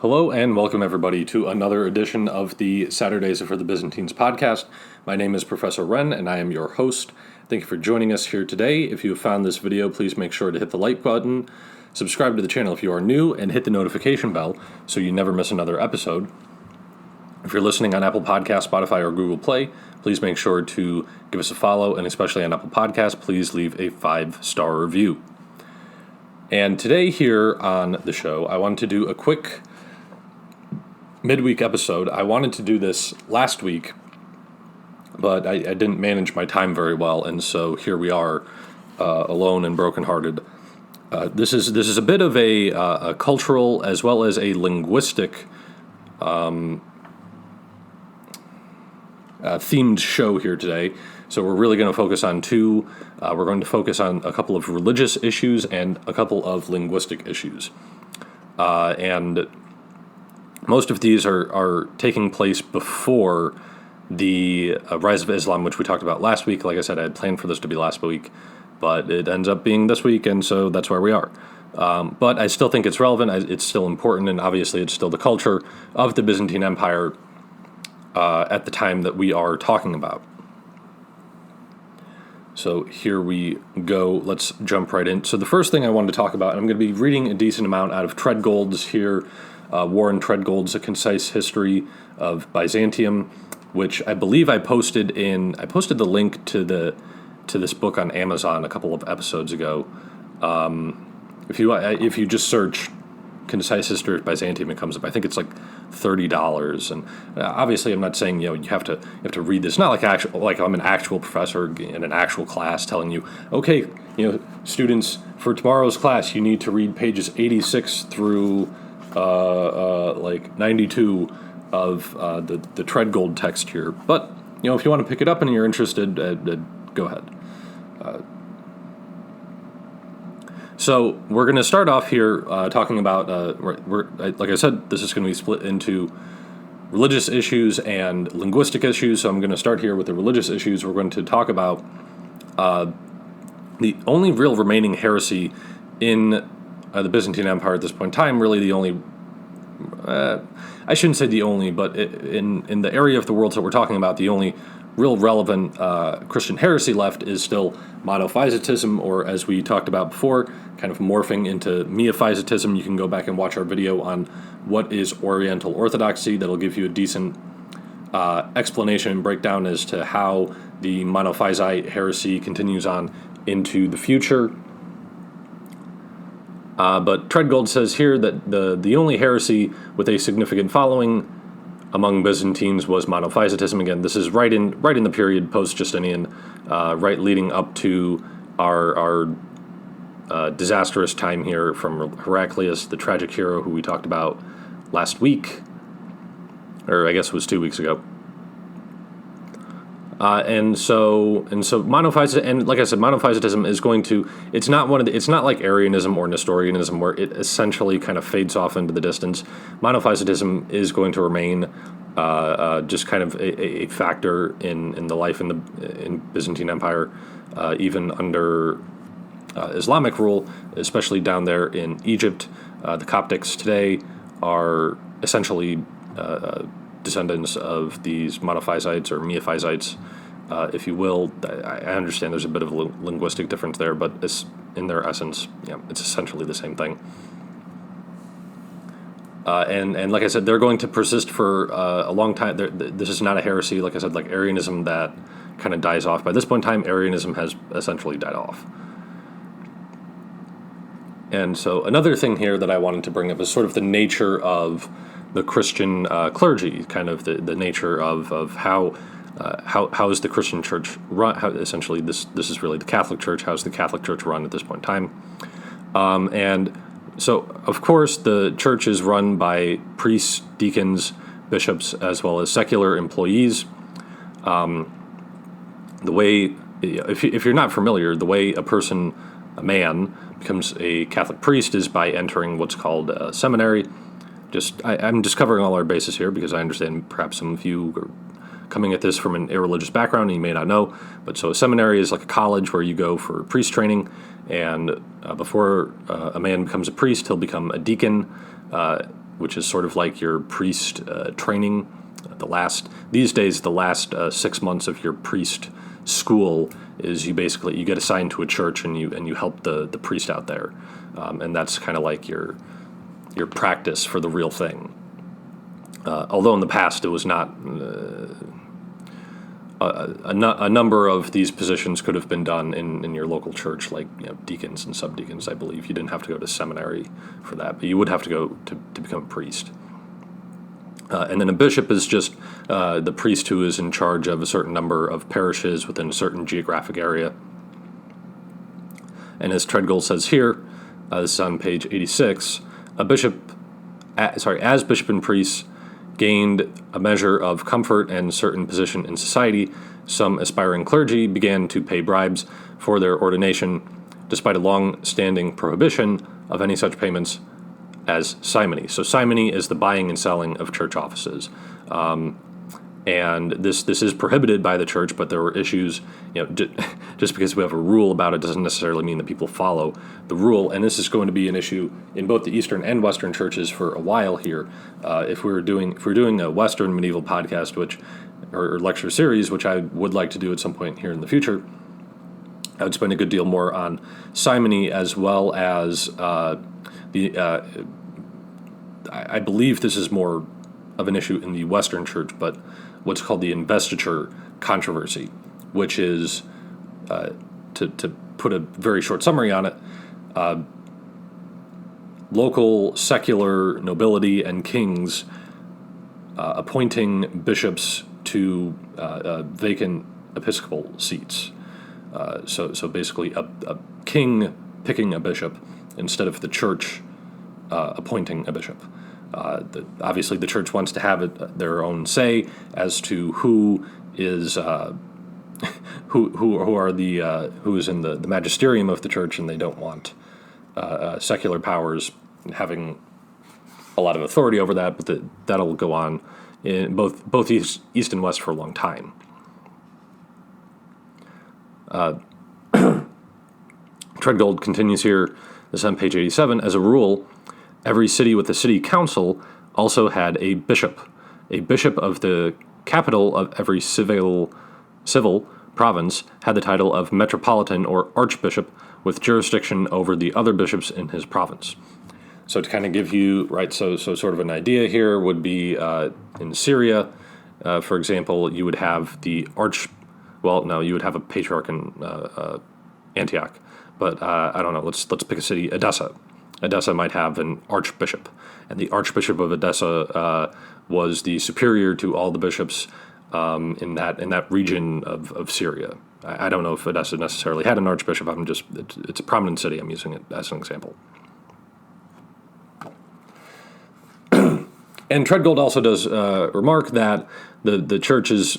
Hello and welcome everybody to another edition of the Saturdays for the Byzantines podcast. My name is Professor Wren and I am your host. Thank you for joining us here today. If you have found this video, please make sure to hit the like button, subscribe to the channel if you are new, and hit the notification bell so you never miss another episode. If you're listening on Apple Podcasts, Spotify, or Google Play, please make sure to give us a follow, and especially on Apple Podcasts, please leave a 5-star review. And today here on the show, I wanted to do a quick midweek episode. I wanted to do this last week, but I didn't manage my time very well, and so here we are, alone and brokenhearted. This is a bit of a cultural as well as a linguistic themed show here today. So we're really going to focus on two. We're going to focus on a couple of religious issues and a couple of linguistic issues, and most of these are taking place before the rise of Islam, which we talked about last week. Like I said, I had planned for this to be last week, but it ends up being this week, and so that's where we are. But I still think it's relevant. It's still important, and obviously it's still the culture of the Byzantine Empire at the time that we are talking about. So here we go. Let's jump right in. So the first thing I wanted to talk about, and I'm going to be reading a decent amount out of Treadgold's here, Warren Treadgold's A Concise History of Byzantium, which I believe I posted the link to this book on Amazon a couple of episodes ago. If you just search Concise History of Byzantium, it comes up. I think it's like $30, and obviously I'm not saying you have to read this. Not like I'm an actual professor in an actual class telling you, okay, students, for tomorrow's class you need to read pages 86 through 92 of the Treadgold text here. But if you want to pick it up and you're interested, go ahead. So we're going to start off here talking about, like I said, this is going to be split into religious issues and linguistic issues. So I'm going to start here with the religious issues. We're going to talk about the only real remaining heresy in the Byzantine Empire at this point in time. Really the only, I shouldn't say the only, but in the area of the world that we're talking about, the only real relevant Christian heresy left is still monophysitism, or as we talked about before, kind of morphing into miaphysitism. You can go back and watch our video on what is Oriental Orthodoxy. That'll give you a decent explanation and breakdown as to how the monophysite heresy continues on into the future. But Treadgold says here that the only heresy with a significant following among Byzantines was monophysitism. Again, this is right in the period post-Justinian, right leading up to our disastrous time here from Heraclius, the tragic hero who we talked about last week, or I guess it was 2 weeks ago. And so monophysitism, and like I said, monophysitism is going to, it's not like Arianism or Nestorianism where it essentially kind of fades off into the distance. Monophysitism is going to remain just kind of a factor in the life in Byzantine Empire, even under Islamic rule, especially down there in Egypt. The Coptics today are essentially descendants of these monophysites or miaphysites, if you will. I understand there's a bit of a linguistic difference there, but it's, in their essence, it's essentially the same thing. And like I said, they're going to persist for a long time. This is not a heresy, like I said, like Arianism, that kind of dies off. By this point in time, Arianism has essentially died off. And so another thing here that I wanted to bring up is sort of the nature of the Christian clergy, kind of the nature of how is the Christian church run? How essentially this is really the Catholic Church. How is the Catholic Church run at this point in time? And so, of course, the church is run by priests, deacons, bishops, as well as secular employees. The way, if you're not familiar, the way a man becomes a Catholic priest is by entering what's called a seminary. I'm just covering all our bases here because I understand perhaps some of you are coming at this from an irreligious background and you may not know. But so a seminary is like a college where you go for priest training, and before a man becomes a priest, he'll become a deacon, which is sort of like your priest training. These days, the last 6 months of your priest school is you get assigned to a church and you help the priest out there, and that's kind of like your practice for the real thing. Although in the past it was not. A number of these positions could have been done in your local church, like deacons and subdeacons. I believe you didn't have to go to seminary for that, but you would have to go to become a priest. And then a bishop is just the priest who is in charge of a certain number of parishes within a certain geographic area. And as Treadgold says here, this is on page 86, as bishop and priest gained a measure of comfort and certain position in society, some aspiring clergy began to pay bribes for their ordination, despite a long-standing prohibition of any such payments as simony. So simony is the buying and selling of church offices. And this is prohibited by the church, but there were issues, just because we have a rule about it doesn't necessarily mean that people follow the rule. And this is going to be an issue in both the Eastern and Western churches for a while here. If we're doing a Western medieval podcast, or lecture series, which I would like to do at some point here in the future, I would spend a good deal more on simony, as well as I believe this is more of an issue in the Western church, but what's called the investiture controversy, which is, to put a very short summary on it, local secular nobility and kings appointing bishops to vacant episcopal seats. So basically a king picking a bishop instead of the church appointing a bishop. Obviously, the church wants to have their own say as to who is who is in the magisterium of the church, and they don't want secular powers having a lot of authority over that. But that'll go on in both East and West for a long time. Treadgold continues here. This is on page 87. As a rule, every city with a city council also had a bishop. A bishop of the capital of every civil province had the title of metropolitan or archbishop, with jurisdiction over the other bishops in his province. So to kind of give you, so sort of an idea here would be in Syria, for example, you would have you would have a patriarch in Antioch, but I don't know, let's pick a city, Edessa. Edessa might have an archbishop, and the archbishop of Edessa was the superior to all the bishops in that region of Syria. I don't know if Edessa necessarily had an archbishop. It's a prominent city. I'm using it as an example. And Treadgold also does remark that the church is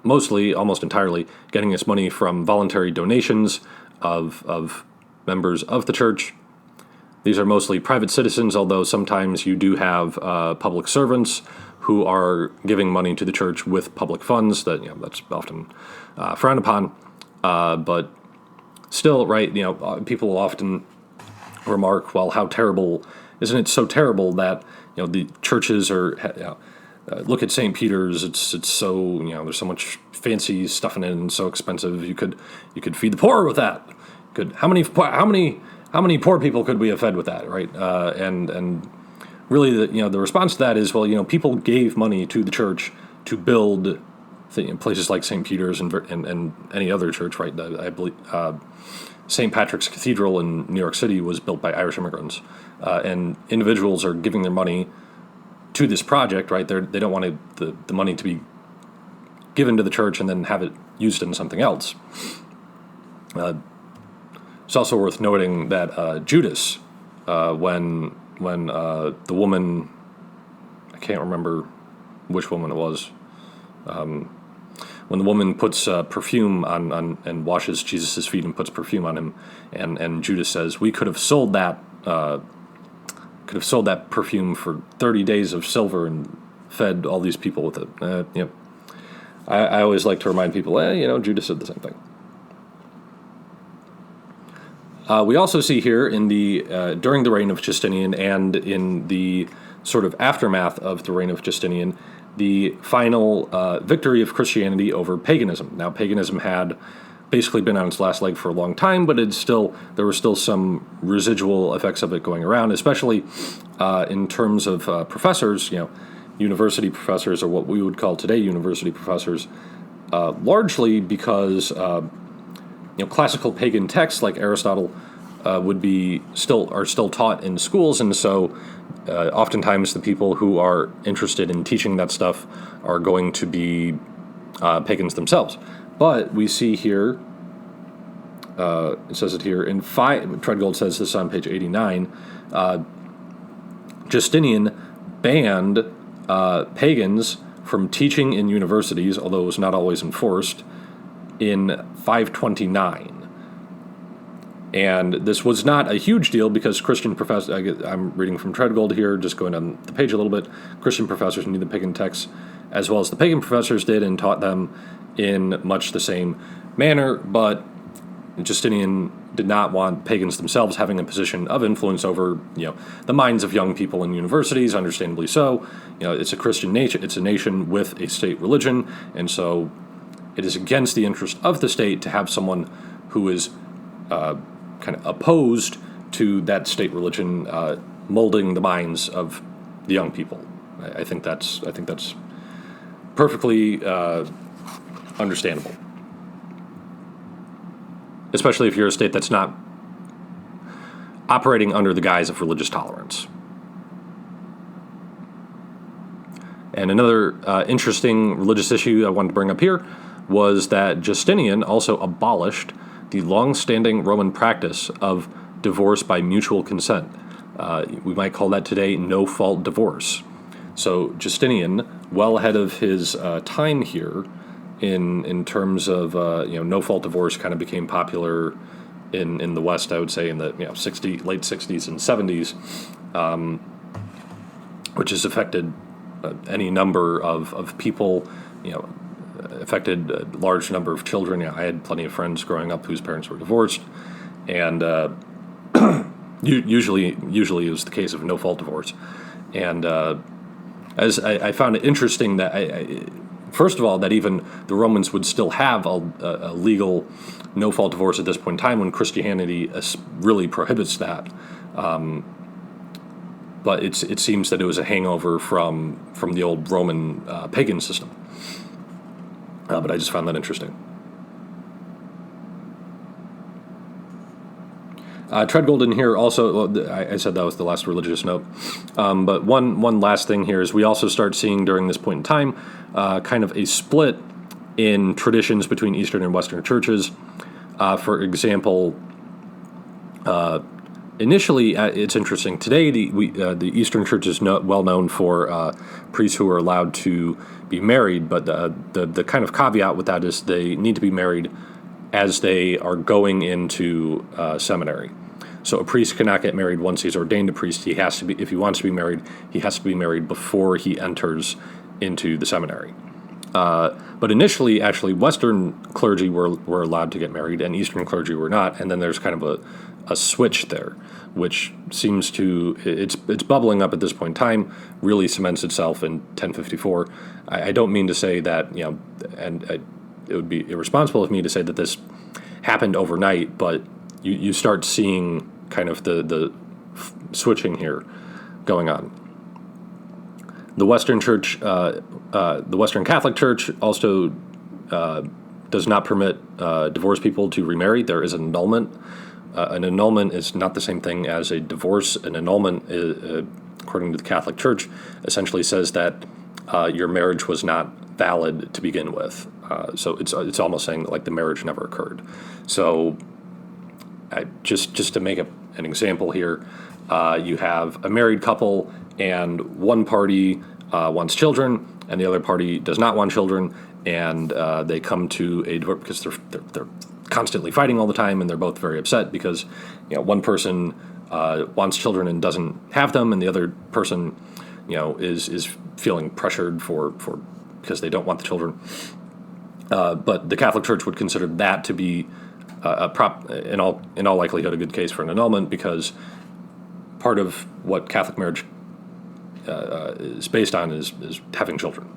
mostly, almost entirely, getting its money from voluntary donations of members of the church. These are mostly private citizens, although sometimes you do have public servants who are giving money to the church with public funds. That's often frowned upon, but still, people will often remark, "Well, how terrible! Isn't it so terrible that the churches are?" Look at St. Peter's. It's so there's so much fancy stuff in it and so expensive. You could feed the poor with that. How many poor people could we have fed with that, right? And really, the response to that is, people gave money to the church to build places like St. Peter's and any other church, right? I believe St. Patrick's Cathedral in New York City was built by Irish immigrants, and individuals are giving their money to this project, right? They don't want the money to be given to the church and then have it used in something else. It's also worth noting that Judas, when the woman, I can't remember which woman it was, when the woman puts perfume on and washes Jesus' feet and puts perfume on him, and Judas says, "We could have sold that perfume for 30 days of silver and fed all these people with it." I always like to remind people, Judas did the same thing. We also see here in the during the reign of Justinian and in the sort of aftermath of the reign of Justinian, the final victory of Christianity over paganism. Now, paganism had basically been on its last leg for a long time, but there were still some residual effects of it going around, especially in terms of professors, university professors, or what we would call today university professors, largely because classical pagan texts like Aristotle are still taught in schools, and so oftentimes the people who are interested in teaching that stuff are going to be pagans themselves. But we see here, it says it here in Treadgold says this on page 89. Justinian banned pagans from teaching in universities, although it was not always enforced, in 529. And this was not a huge deal because Christian professors, I'm reading from Treadgold here, just going on the page a little bit, Christian professors knew the pagan texts as well as the pagan professors did and taught them in much the same manner, but Justinian did not want pagans themselves having a position of influence over, the minds of young people in universities, understandably so. It's a Christian nation, it's a nation with a state religion, and so it is against the interest of the state to have someone who is kind of opposed to that state religion molding the minds of the young people. I think that's perfectly understandable, especially if you're a state that's not operating under the guise of religious tolerance. And another interesting religious issue I wanted to bring up here was that Justinian also abolished the long-standing Roman practice of divorce by mutual consent. We might call that today no-fault divorce. So Justinian, well ahead of his time here, in terms of no-fault divorce, kind of became popular in the West. I would say in the late 60s and 70s, which has affected any number of people. Affected a large number of children. I had plenty of friends growing up whose parents were divorced, and usually it was the case of no-fault divorce. And as I found it interesting that first of all, that even the Romans would still have a legal no-fault divorce at this point in time when Christianity really prohibits that. But it seems that it was a hangover from the old Roman pagan system. But I just found that interesting. Treadgold in here also, I said that was the last religious note, but one last thing here is we also start seeing during this point in time kind of a split in traditions between Eastern and Western churches. For example, initially, it's interesting. Today, the Eastern Church is well known for priests who are allowed to be married, but the kind of caveat with that is they need to be married as they are going into seminary. So a priest cannot get married once he's ordained a priest. He has to be, if he wants to be married, he has to be married before he enters into the seminary. But initially, actually, Western clergy were allowed to get married, and Eastern clergy were not. And then there's kind of a switch there, which seems to it's bubbling up at this point in time. Really cements itself in 1054. I don't mean to say that it would be irresponsible of me to say that this happened overnight, but you start seeing kind of the switching here going on. The Western Church, the Western Catholic Church, also does not permit divorced people to remarry. There is an annulment. An annulment is not the same thing as a divorce. An annulment, according to the Catholic Church, essentially says that your marriage was not valid to begin with. So it's almost saying that, like, the marriage never occurred. So just to make an example here, you have a married couple and one party wants children and the other party does not want children, and they come to a divorce because they're constantly fighting all the time, and they're both very upset because one person wants children and doesn't have them, and the other person is feeling pressured for because they don't want the children. But the Catholic Church would consider that to be in all likelihood a good case for an annulment, because part of what Catholic marriage is based on is having children.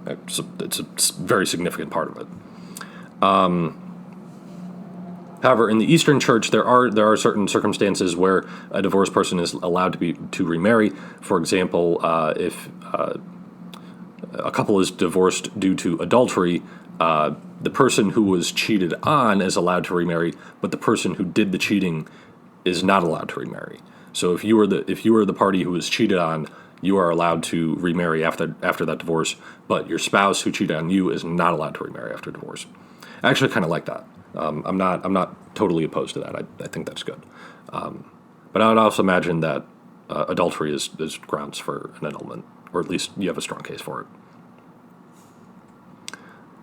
It's a very significant part of it. However, in the Eastern Church, there are certain circumstances where a divorced person is allowed to remarry. For example, if a couple is divorced due to adultery, the person who was cheated on is allowed to remarry, but the person who did the cheating is not allowed to remarry. So if you were the party who was cheated on, you are allowed to remarry after that divorce, but your spouse who cheated on you is not allowed to remarry after divorce. I actually kind of like that. I'm not totally opposed to that. I think that's good. But I would also imagine that adultery is grounds for an annulment, or at least you have a strong case for it.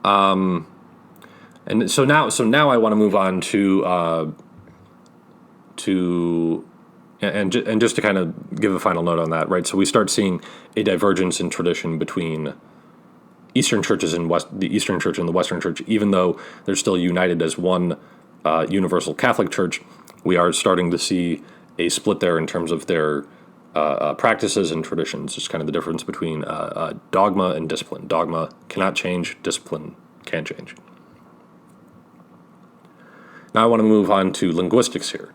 And so now I want to move on and just to kind of give a final note on that, right? So we start seeing a divergence in tradition between Eastern churches and the Eastern Church and the Western Church. Even though they're still united as one universal Catholic Church, we are starting to see a split there in terms of their practices and traditions. It's kind of the difference between dogma and discipline. Dogma cannot change, discipline can change. Now I want to move on to linguistics here.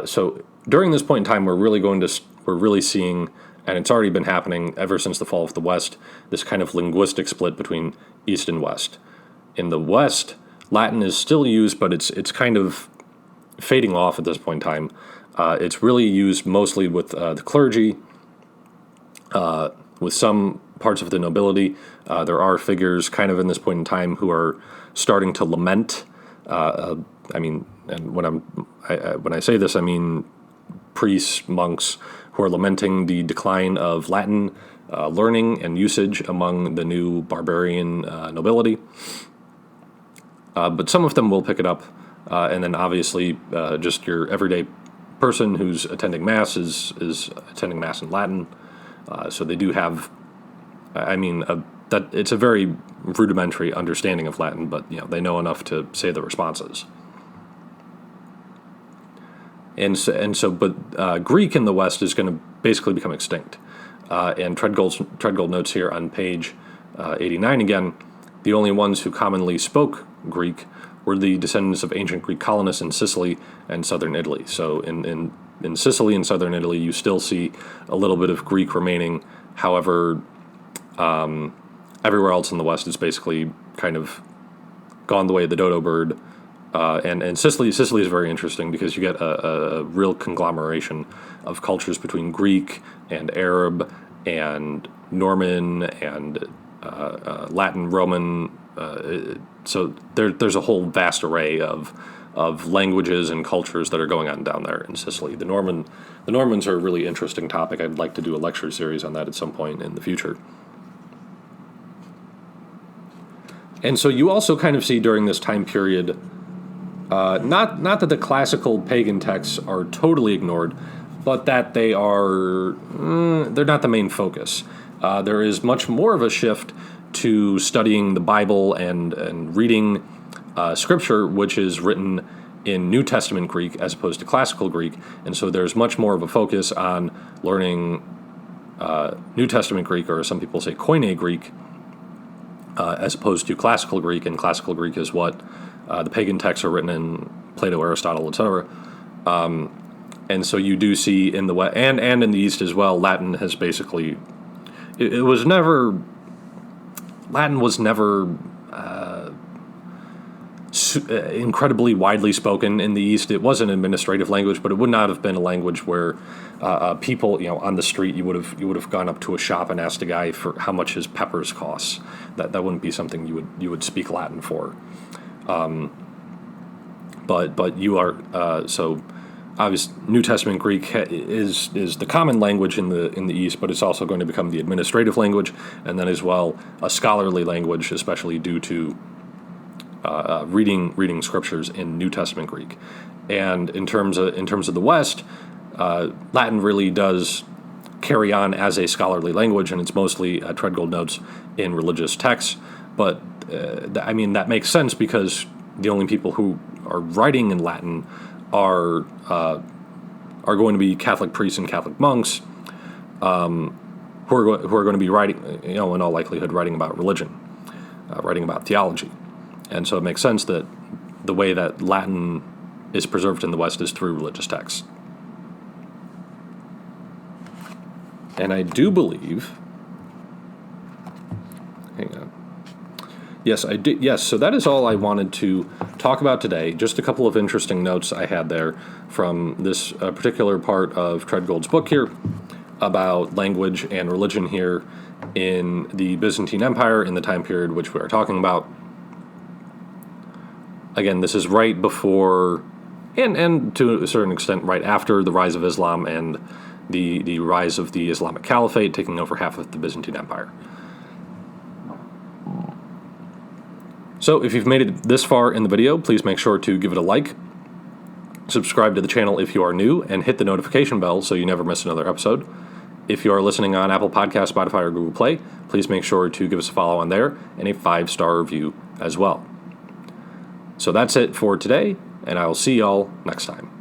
So during this point in time, we're really seeing, and it's already been happening ever since the fall of the West, this kind of linguistic split between East and West. In the West, Latin is still used, but it's kind of fading off at this point in time. It's really used mostly with the clergy, with some parts of the nobility. There are figures kind of in this point in time who are starting to lament. And when I say this, I mean priests, monks, who are lamenting the decline of Latin learning and usage among the new barbarian nobility. But some of them will pick it up, and then obviously just your everyday person who's attending Mass is attending Mass in Latin. So they do have, that it's a very rudimentary understanding of Latin, but they know enough to say the responses. But Greek in the West is going to basically become extinct. And Treadgold notes here on page 89 again, the only ones who commonly spoke Greek were the descendants of ancient Greek colonists in Sicily and southern Italy. So in Sicily and southern Italy, you still see a little bit of Greek remaining. However, everywhere else in the West is basically kind of gone the way of the dodo bird. And Sicily is very interesting because you get a real conglomeration of cultures between Greek and Arab and Norman and Latin, Roman. So there's a whole vast array of languages and cultures that are going on down there in Sicily. The Normans are a really interesting topic. I'd like to do a lecture series on that at some point in the future. And so you also kind of see during this time period, not that the classical pagan texts are totally ignored, but that they're not the main focus. There is much more of a shift to studying the Bible and reading Scripture, which is written in New Testament Greek as opposed to classical Greek, and so there's much more of a focus on learning New Testament Greek, or some people say Koine Greek, as opposed to classical Greek, and classical Greek is what the pagan texts are written in, Plato, Aristotle, etc. And so you do see in the West and in the East as well, Latin has basically, Latin was never incredibly widely spoken in the East. It was an administrative language, but it would not have been a language where people, on the street, you would have gone up to a shop and asked a guy for how much his peppers costs. That wouldn't be something you would speak Latin for. But you are so obviously New Testament Greek is the common language in the East, but it's also going to become the administrative language, and then as well a scholarly language, especially due to reading scriptures in New Testament Greek. And in terms of the West, Latin really does carry on as a scholarly language, and it's mostly Treadgold notes in religious texts. But that makes sense because the only people who are writing in Latin are going to be Catholic priests and Catholic monks, who are going to be writing, in all likelihood, writing about religion, writing about theology. And so it makes sense that the way that Latin is preserved in the West is through religious texts. And I do believe... Hang on. Yes, I did. Yes, so that is all I wanted to talk about today. Just a couple of interesting notes I had there from this particular part of Treadgold's book here about language and religion here in the Byzantine Empire in the time period which we are talking about. Again, this is right before, and to a certain extent right after the rise of Islam and the rise of the Islamic Caliphate taking over half of the Byzantine Empire. So if you've made it this far in the video, please make sure to give it a like, subscribe to the channel if you are new, and hit the notification bell so you never miss another episode. If you are listening on Apple Podcasts, Spotify, or Google Play, please make sure to give us a follow on there and a 5-star review as well. So that's it for today, and I will see y'all next time.